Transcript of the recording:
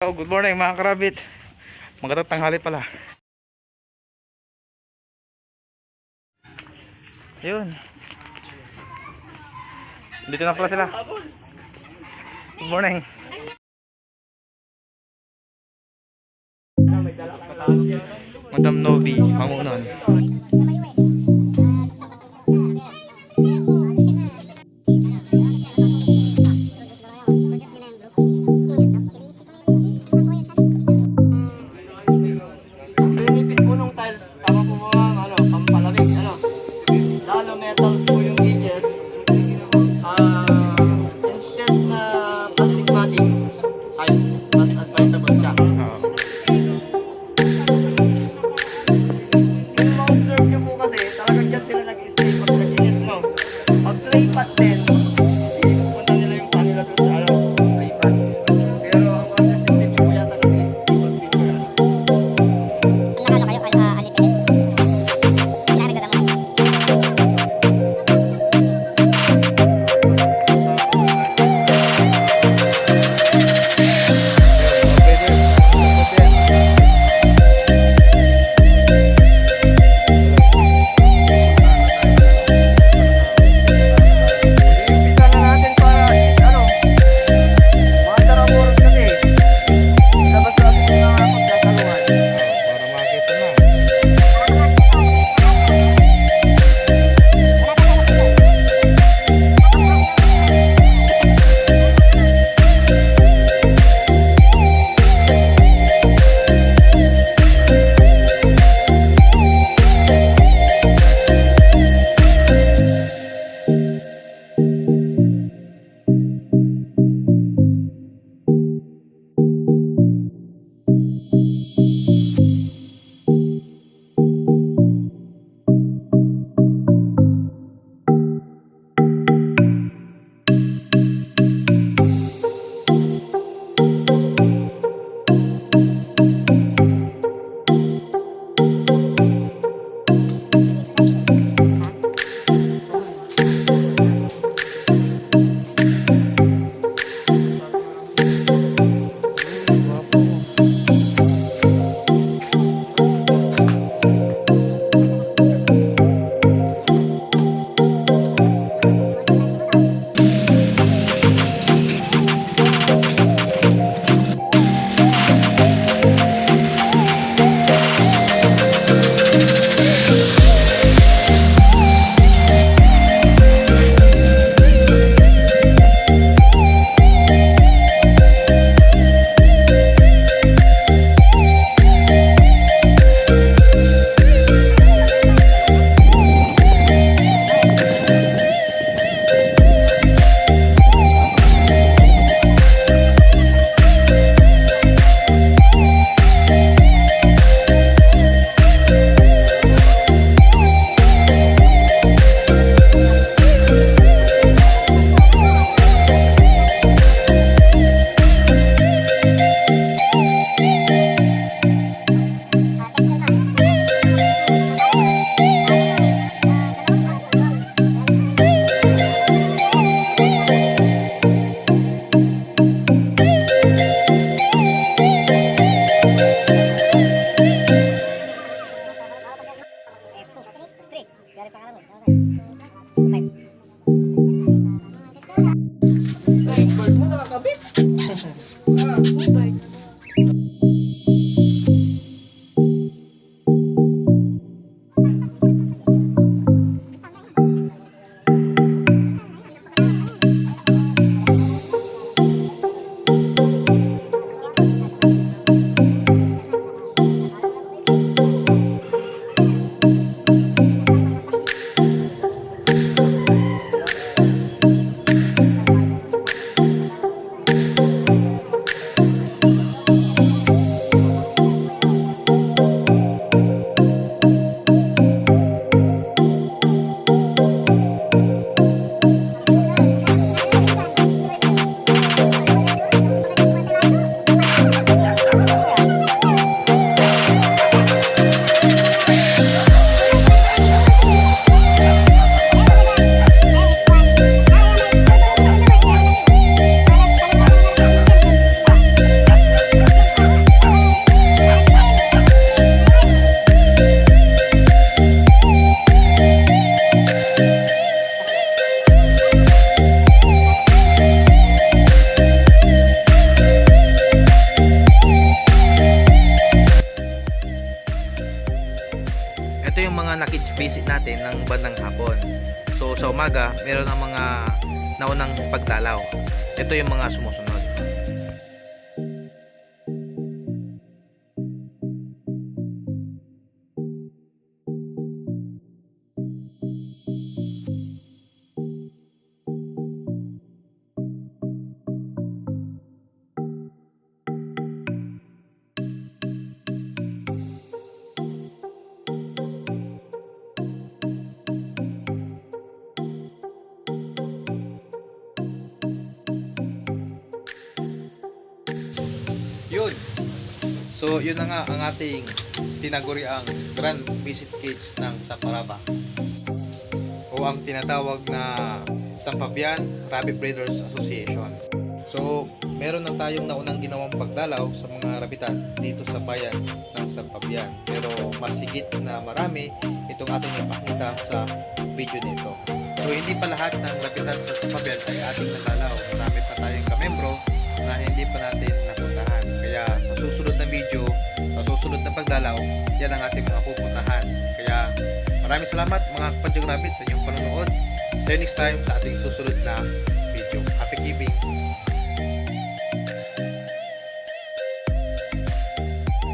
Oh, good morning mga karabit. Magandang tanghali pala. Ayun. Dito na pala sila. Good morning. Madam Novi, Pangunan. Metals po yung edges. Instead na plastic matting, tiles, mas advisable siya. Kung ma-observe nyo po kasi, talagang dyan sila nag-stay pag nag-init mo. Pag clay pot din, pupunta nila yung kanila doon sa clay pot. Pero ang water system nyo po yata kasi is default filter. Ilang ano kayo, alipin? Ilang nagdadamo? na-kids visit natin ng bandang hapon. So sa umaga, meron ng mga naunang pagdalaw. Ito yung mga sumusunod. Yun. So, yun na nga ang ating tinaguriang Grand Visit Cage ng SaFaRaBA o ang tinatawag na San Fabian Rabbit Breeders Association. So, meron na tayong naunang ginawang pagdalaw sa mga rabbitan dito sa bayan ng San Fabian. Pero mas higit na marami itong ating ipakita sa video nito. So, hindi pa lahat ng rabbitan sa San Fabian ay ating nadalaw. Marami pa tayong kamembro na hindi pa natin napuntahan. Kaya sa susunod na video, sa susunod na pagdalaw, yan ang ating mga pupuntahan. Kaya maraming salamat mga kapadyak-rabbit sa inyong panonood. See you next time sa ating susunod na video. Happy keeping!